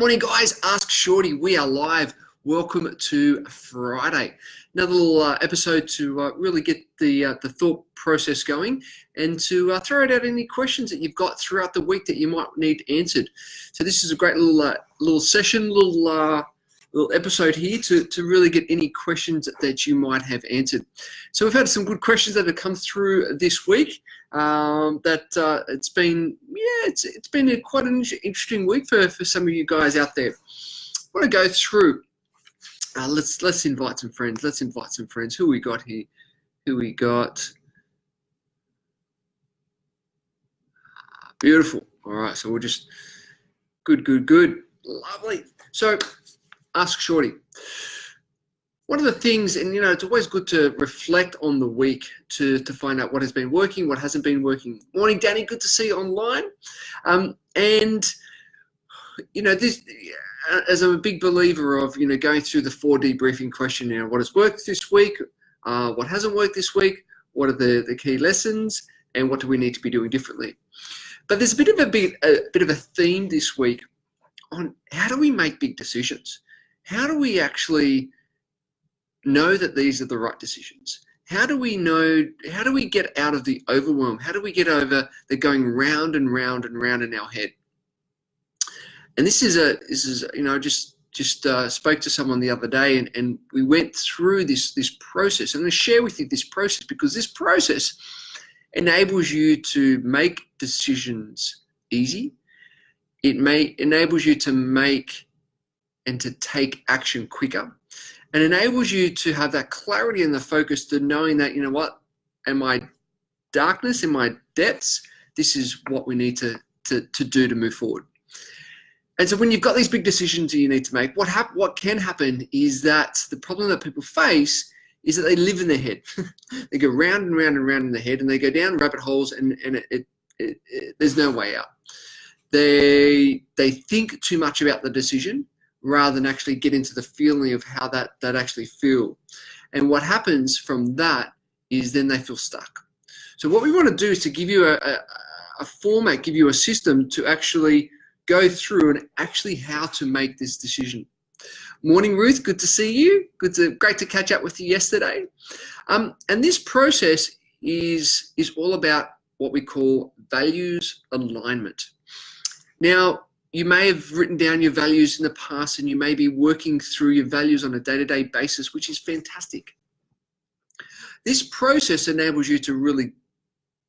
Morning, guys. Ask Shorty. We are live. Welcome to Friday. Another little episode to really get the thought process going and to throw out any questions that you've got throughout the week that you might need answered. So this is a great little session, little episode here to really get any questions that you might have answered. So we've had some good questions that have come through this week. It's been quite an interesting week for some of you guys out there. I want to go through. Let's invite some friends. Let's invite some friends. Who we got here? Who we got? Beautiful. All right. So we'll just good. Lovely. So ask Shorty. One of the things, and it's always good to reflect on the week to find out what has been working, what hasn't been working. Morning, Danny. Good to see you online. This, as I'm a big believer of, going through the 4 debriefing questionnaire. What has worked this week? What hasn't worked this week? What are the key lessons? And what do we need to be doing differently? But there's a bit of a theme this week on how do we make big decisions? How do we actually know that these are the right decisions? How do we get out of the overwhelm? How do we get over the going round and round and round in our head? And this is just spoke to someone the other day and we went through this process. I'm going to share with you this process because this process enables you to make decisions easy. It enables you to make and to take action quicker, and enables you to have that clarity and the focus to knowing that, in my darkness, in my depths, this is what we need to do to move forward. And so when you've got these big decisions that you need to make, what can happen is that the problem that people face is that they live in their head. They go round and round and round in their head, and they go down rabbit holes, and there's no way out. They think too much about the decision rather than actually get into the feeling of how that actually feel. And what happens from that is then they feel stuck. So what we want to do is to give you a format, give you a system to actually go through and actually how to make this decision. Morning, Ruth. Good to see you. Great to catch up with you yesterday. And this process is all about what we call values alignment. Now, you may have written down your values in the past and you may be working through your values on a day-to-day basis, which is fantastic. This process enables you to really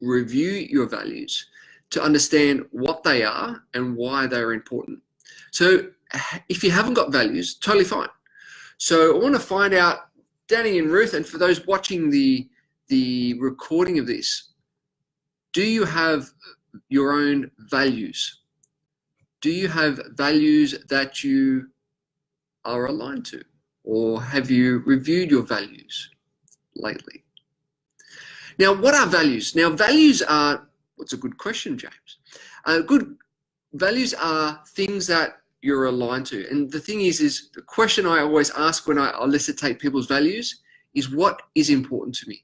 review your values, to understand what they are and why they're important. So if you haven't got values, totally fine. So I want to find out, Danny and Ruth, and for those watching the recording of this, do you have your own values? Do you have values that you are aligned to? Or have you reviewed your values lately? Now, what are values? Now, values are, what's a good question, James? Good values are things that you're aligned to. And the thing is the question I always ask when I elicitate people's values is, what is important to me?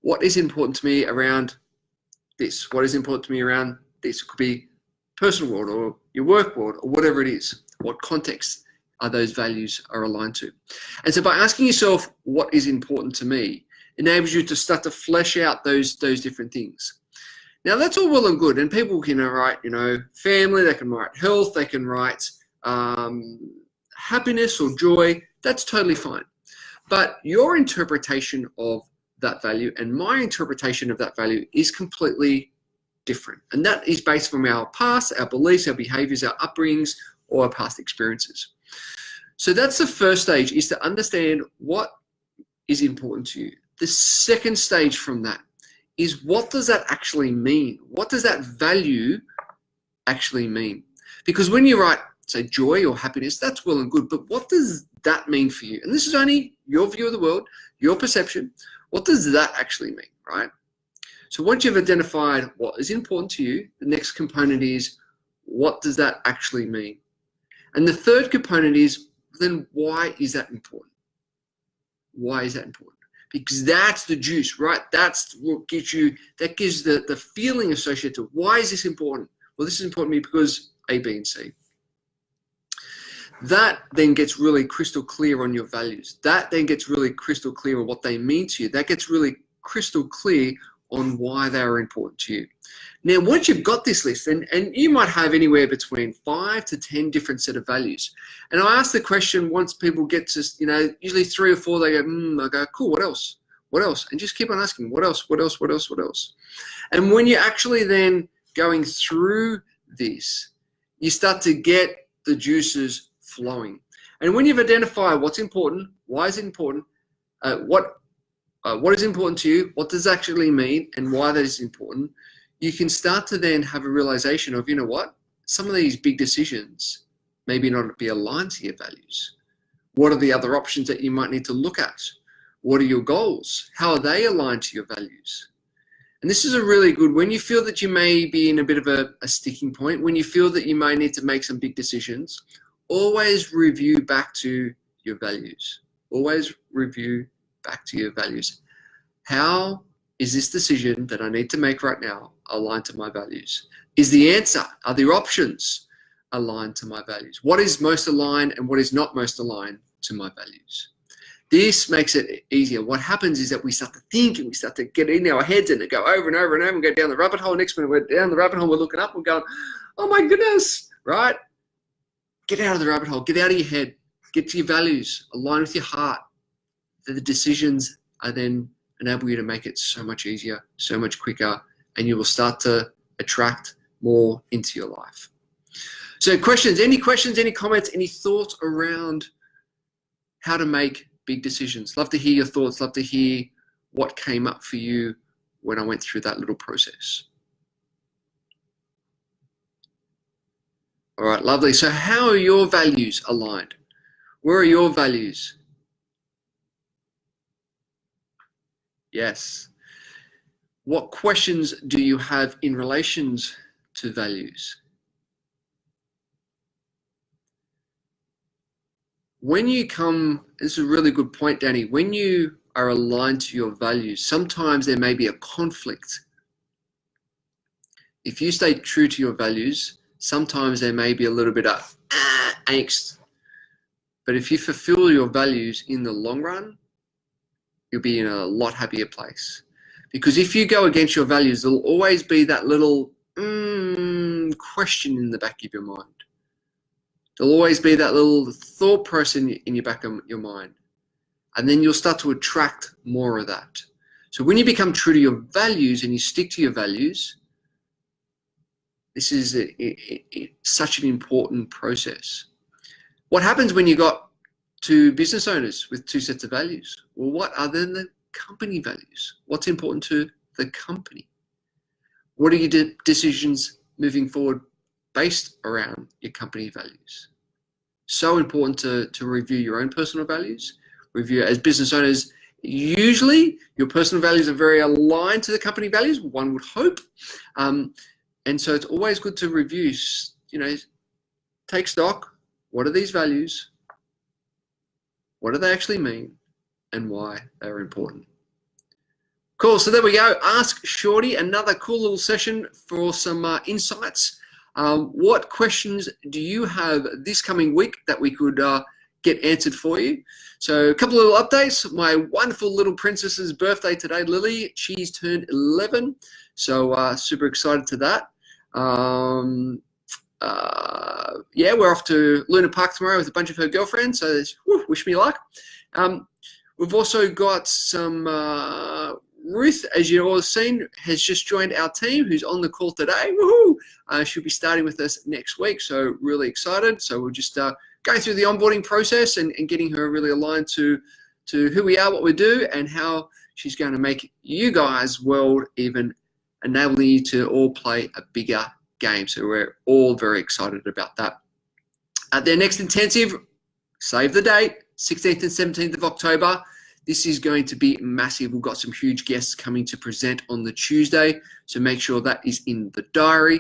What is important to me around this? What is important to me around this? It could be personal world or your work world or whatever it is. What context are those values are aligned to? And so by asking yourself what is important to me enables you to start to flesh out those different things. Now that's all well and good, and people can write, family, they can write health, they can write happiness or joy. That's totally fine. But your interpretation of that value and my interpretation of that value is completely different. And that is based from our past, our beliefs, our behaviors, our upbringings, or our past experiences. So that's the first stage, is to understand what is important to you. The second stage from that is, what does that actually mean? What does that value actually mean? Because when you write, say, joy or happiness, that's well and good, but what does that mean for you? And this is only your view of the world, your perception. What does that actually mean, right? So once you've identified what is important to you, the next component is, what does that actually mean? And the third component is, then why is that important? Why is that important? Because that's the juice, right? That's what gives the feeling associated to, why is this important? Well, this is important to me because A, B, and C. That then gets really crystal clear on your values. That then gets really crystal clear on what they mean to you. That gets really crystal clear on why they are important to you. Now, once you've got this list, and you might have anywhere between 5 to 10 different set of values. And I ask the question once people get to, usually 3 or 4, they go, I go, cool, what else? What else? And just keep on asking, what else, what else, what else, what else? And when you're actually then going through this, you start to get the juices flowing. And when you've identified what's important, why is it important, what is important to you, what does it actually mean, and why that is important, you can start to then have a realization of, what, some of these big decisions maybe not be aligned to your values. What are the other options that you might need to look at? What are your goals? How are they aligned to your values? And this is a really good, when you feel that you may be in a bit of a sticking point, when you feel that you may need to make some big decisions, always review back to your values. Always review back to your values. How is this decision that I need to make right now aligned to my values? Is the answer, are the options aligned to my values? What is most aligned and what is not most aligned to my values? This makes it easier. What happens is that we start to think and we start to get in our heads and go over and over and over and go down the rabbit hole. Next minute we're down the rabbit hole, we're looking up, we're going, oh my goodness, right? Get out of the rabbit hole, get out of your head, get to your values, align with your heart. The decisions are then enable you to make it so much easier, so much quicker, and you will start to attract more into your life. So questions, any comments, any thoughts around how to make big decisions? Love to hear your thoughts, love to hear what came up for you when I went through that little process. All right, lovely. So how are your values aligned? Where are your values? Yes. What questions do you have in relations to values? When you come, this is a really good point, Danny, when you are aligned to your values, sometimes there may be a conflict. If you stay true to your values, sometimes there may be a little bit of angst. But if you fulfill your values in the long run, you'll be in a lot happier place. Because if you go against your values, there'll always be that little question in the back of your mind. There'll always be that little thought process in your back of your mind. And then you'll start to attract more of that. So when you become true to your values and you stick to your values, this is such an important process. What happens when you got two business owners with two sets of values? Well, what are then the company values? What's important to the company? What are your decisions moving forward based around your company values? So important to review your own personal values. Review as business owners, usually your personal values are very aligned to the company values, one would hope. And so it's always good to review, take stock. What are these values? What do they actually mean? And why they're important. Cool, so there we go. Ask Shorty, another cool little session for some insights. What questions do you have this coming week that we could get answered for you? So a couple of little updates. My wonderful little princess's birthday today, Lily. She's turned 11, so super excited to that. Yeah, we're off to Luna Park tomorrow with a bunch of her girlfriends, so wish me luck. We've also got some Ruth, as you've all seen, has just joined our team, who's on the call today. Woohoo! She'll be starting with us next week, so really excited. So we're just going through the onboarding process and getting her really aligned to who we are, what we do, and how she's going to make you guys' world even enabling you to all play a bigger game. So we're all very excited about that. Their next intensive, save the date, 16th and 17th of October. This is going to be massive. We've got some huge guests coming to present on the Tuesday, so make sure that is in the diary.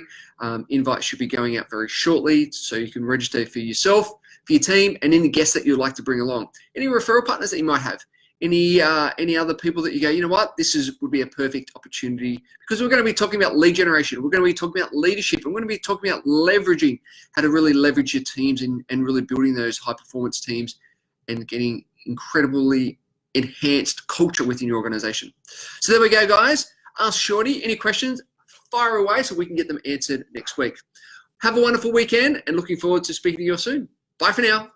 Invites should be going out very shortly, so you can register for yourself, for your team, and any guests that you'd like to bring along. Any referral partners that you might have, any other people that you go, you know what, would be a perfect opportunity, because we're going to be talking about lead generation. We're going to be talking about leadership. We're going to be talking about leveraging, how to really leverage your teams and really building those high performance teams and getting incredibly enhanced culture within your organization. So there we go, guys. Ask Shorty. Any questions? Fire away so we can get them answered next week. Have a wonderful weekend and looking forward to speaking to you all soon. Bye for now.